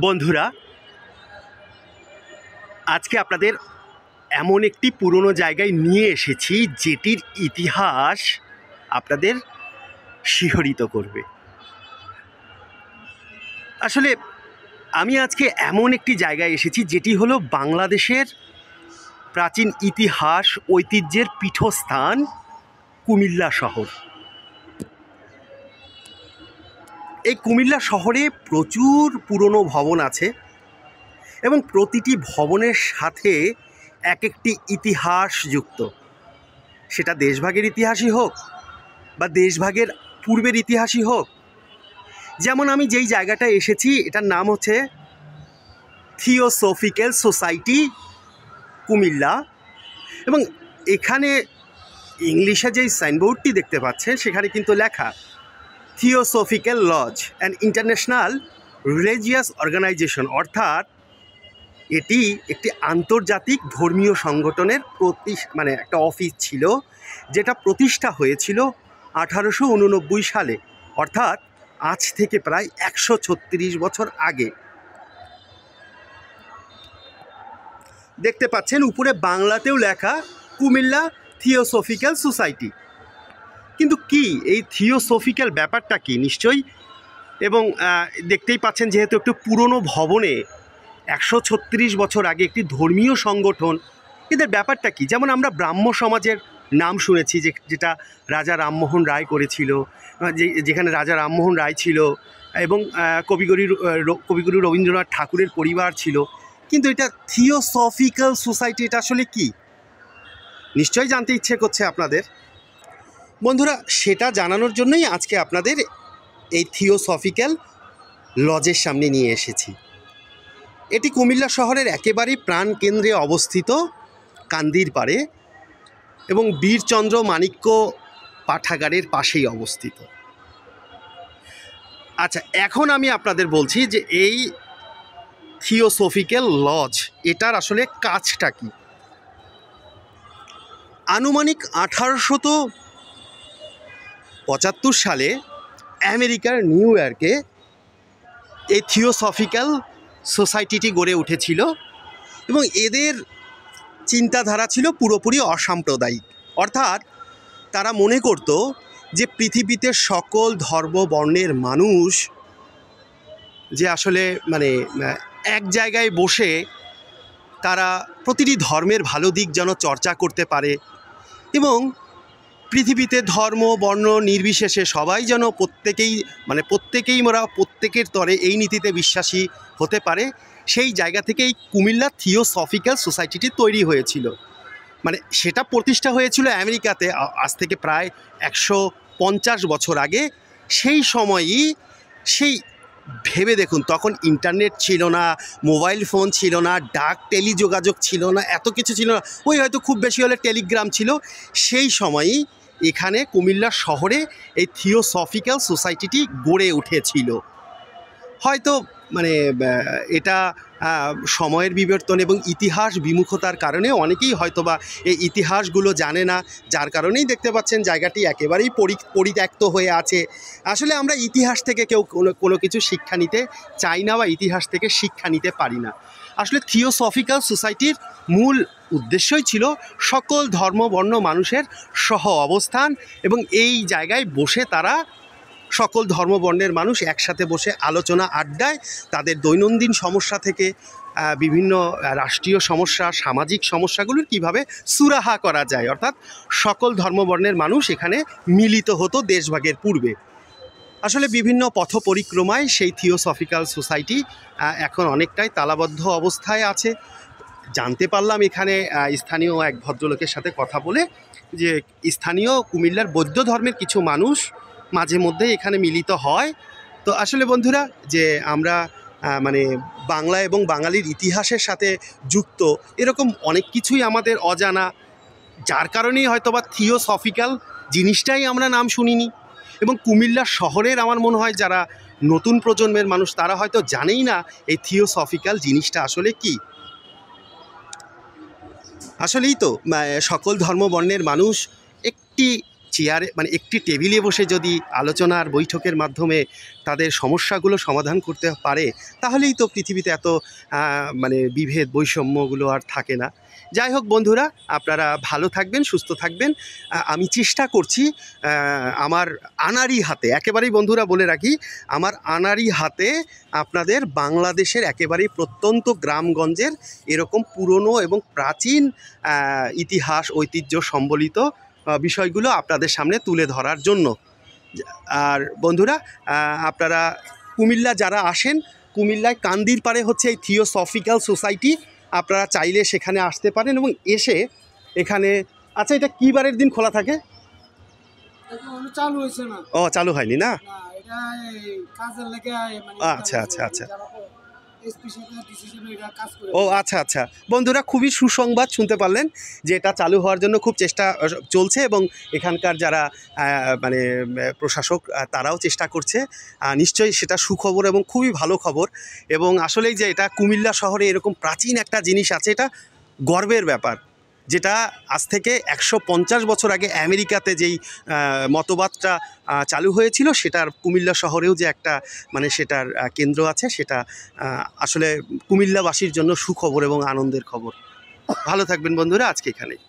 বন্ধুরা, আজকে আপনাদের এমন একটি পুরনো জায়গায় নিয়ে এসেছি যেটির ইতিহাস আপনাদের শিহরিত করবে। আসলে আমি আজকে এমন একটি জায়গায় এসেছি যেটি হলো বাংলাদেশের প্রাচীন ইতিহাস ঐতিহ্যের পীঠস্থান কুমিল্লা শহর। এই কুমিল্লা শহরে প্রচুর পুরনো ভবন আছে এবং প্রতিটি ভবনের সাথে এক একটি ইতিহাস যুক্ত। সেটা দেশভাগের ইতিহাসই হোক বা দেশভাগের পূর্বের ইতিহাসই হোক। যেমন আমি যেই জায়গাটায় এসেছি এটার নাম হচ্ছে থিওসফিক্যাল সোসাইটি কুমিল্লা, এবং এখানে ইংলিশে যেই সাইনবোর্ডটি দেখতে পাচ্ছেন সেখানে কিন্তু লেখা theosophical lodge and international religious organisation, অর্থাৎ এটি একটি আন্তর্জাতিক ধর্মীয় সংগঠনের একটা অফিস ছিল, যেটা প্রতিষ্ঠা হয়েছিল 1889 সালে, অর্থাৎ আজ থেকে প্রায় 136 বছর আগে। দেখতে পাচ্ছেন উপরে বাংলাতেও লেখা কুমিল্লা থিওসফিক্যাল সোসাইটি। কিন্তু কি এই থিওসফিক্যাল ব্যাপারটা কি নিশ্চয়ই, এবং দেখতেই পাচ্ছেন যেহেতু একটু পুরনো ভবনে 136 বছর আগে একটি ধর্মীয় সংগঠন, এদের ব্যাপারটা কি? যেমন আমরা ব্রাহ্ম সমাজের নাম শুনেছি, যেটা রাজা রামমোহন রায় করেছিল, যেখানে রাজা রামমোহন রায় ছিল এবং কবিগুরু রবীন্দ্রনাথ ঠাকুরের পরিবার ছিল। কিন্তু এটা থিওসফিক্যাল সোসাইটি, এটা আসলে কি নিশ্চয়ই জানতে ইচ্ছে করছে আপনাদের। বন্ধুরা, সেটা জানানোর জন্যই আজকে আপনাদের এই থিওসফিক্যাল লজের সামনে নিয়ে এসেছি। এটি কুমিল্লা শহরের একেবারেই প্রাণকেন্দ্রে অবস্থিত, কান্দির পাড়ে, এবং বীরচন্দ্র মাণিক্য পাঠাগারের পাশেই অবস্থিত। আচ্ছা, এখন আমি আপনাদের বলছি যে এই থিওসফিক্যাল লজ এটার আসলে কাজটা কি। আনুমানিক 1875 সালে আমেরিকার নিউ ইয়র্কে এই থিওসফিক্যাল সোসাইটিটি গড়ে উঠেছিল, এবং এদের চিন্তাধারা ছিল পুরোপুরি অসাম্প্রদায়িক। অর্থাৎ তারা মনে করত যে পৃথিবীতে সকল ধর্ম বর্ণের মানুষ যে আসলে এক জায়গায় বসে তারা প্রতিটি ধর্মের ভালো দিক যেন চর্চা করতে পারে, এবং পৃথিবীতে ধর্ম বর্ণ নির্বিশেষে সবাই যেন প্রত্যেকের তরে এই নীতিতে বিশ্বাসী হতে পারে। সেই জায়গা থেকেই কুমিল্লা থিওসফিক্যাল সোসাইটিটি তৈরি হয়েছিল। সেটা প্রতিষ্ঠা হয়েছিল আমেরিকাতে আজ থেকে প্রায় 150 বছর আগে। সেই সময়ই ভেবে দেখুন, তখন ইন্টারনেট ছিল না, মোবাইল ফোন ছিল না, ডাক টেলিযোগাযোগ ছিল না, এত কিছু ছিল না। ওই হয়তো খুব বেশি হলে টেলিগ্রাম ছিল। সেই সময়ই এখানে কুমিল্লা শহরে এই থিওসফিক্যাল সোসাইটিটি গড়ে উঠেছিল। হয়তো এটা সময়ের বিবর্তন এবং ইতিহাস বিমুখতার কারণে অনেকেই হয়তোবা এই ইতিহাসগুলো জানে না, যার কারণেই দেখতে পাচ্ছেন জায়গাটি একেবারেই পরিত্যক্ত হয়ে আছে। আসলে আমরা ইতিহাস থেকে কেউ কোনো কিছু শিক্ষা নিতে চাই না বা ইতিহাস থেকে শিক্ষা নিতে পারি না। আসলে থিওসফিক্যাল সোসাইটির মূল উদ্দেশ্যই ছিল সকল ধর্ম বর্ণ মানুষের সহ অবস্থান, এবং এই জায়গায় বসে তারা সকল ধর্মবর্ণের মানুষ একসাথে বসে আলোচনা আড্ডায় তাদের দৈনন্দিন সমস্যা থেকে বিভিন্ন রাষ্ট্রীয় সমস্যা, সামাজিক সমস্যাগুলোর কিভাবে সুরাহা করা যায়, অর্থাৎ সকল ধর্মবর্ণের মানুষ এখানে মিলিত হতো দেশভাগের পূর্বে। আসলে বিভিন্ন পথ পরিক্রমায় সেই থিওসফিক্যাল সোসাইটি এখন অনেকটাই তালাবদ্ধ অবস্থায় আছে। জানতে পারলাম এখানে স্থানীয় এক ভদ্রলোকের সাথে কথা বলে যে স্থানীয় কুমিল্লার বৌদ্ধ ধর্মের কিছু মানুষ মাঝে মধ্যে এখানে মিলিত হয়। তো আসলে বন্ধুরা, যে আমরা বাংলা এবং বাঙালির ইতিহাসের সাথে যুক্ত এরকম অনেক কিছুই আমাদের অজানা, যার কারণেই হয়তোবা থিওসফিক্যাল জিনিসটাই আমরা নাম শুনিনি। এবং কুমিল্লা শহরের আমার মনে হয় যারা নতুন প্রজন্মের মানুষ তারা হয়তো জানেই না এই থিওসফিক্যাল জিনিসটা আসলে কি। আসলেই তো সকল ধর্ম বর্ণের মানুষ একটি চেয়ারে মানে একটি টেবিলে বসে যদি আলোচনার বৈঠকের মাধ্যমে তাদের সমস্যাগুলো সমাধান করতে পারে, তাহলেই তো পৃথিবীতে এত মানে বিভেদ বৈষম্যগুলো আর থাকে না। যাই হোক বন্ধুরা, আপনারা ভালো থাকবেন, সুস্থ থাকবেন। আমি চেষ্টা করছি আমার আনাড়ি হাতে, একেবারেই বন্ধুরা বলে রাখি, আমার আনাড়ি হাতে আপনাদের বাংলাদেশের একেবারেই প্রত্যন্ত গ্রামগঞ্জের এরকম পুরনো এবং প্রাচীন ইতিহাস ঐতিহ্য সম্বলিত বিষয়গুলো আপনাদের সামনে তুলে ধরার জন্য। আর বন্ধুরা, আপনারা কুমিল্লা যারা আসেন, কুমিল্লায় কান্দির পাড়ে হচ্ছে এই থিওসফিক্যাল সোসাইটি, আপনারা চাইলে সেখানে আসতে পারেন এবং এসে এখানে, আচ্ছা এটা কী বারের দিন খোলা থাকে? চালু হয়েছে না। ও, চালু হয়নি না? এটা কাজের লেগে আচ্ছা আচ্ছা আচ্ছা। কাজ করে। ও আচ্ছা আচ্ছা। বন্ধুরা, খুবই সুসংবাদ শুনতে পারলেন যে এটা চালু হওয়ার জন্য খুব চেষ্টা চলছে এবং এখানকার যারা মানে প্রশাসক তারাও চেষ্টা করছে। নিশ্চয়ই সেটা সুখবর এবং খুবই ভালো খবর। এবং আসলেই যে এটা কুমিল্লা শহরে এরকম প্রাচীন একটা জিনিস আছে, এটা গর্বের ব্যাপার, যেটা আজ থেকে 150 বছর আগে আমেরিকাতে যেই মতবাদটা চালু হয়েছিল, সেটার কুমিল্লা শহরেও যে একটা মানে সেটার কেন্দ্র আছে, সেটা আসলে কুমিল্লাবাসীর জন্য সুখবর এবং আনন্দের খবর। ভালো থাকবেন বন্ধুরা, আজকে এখানেই।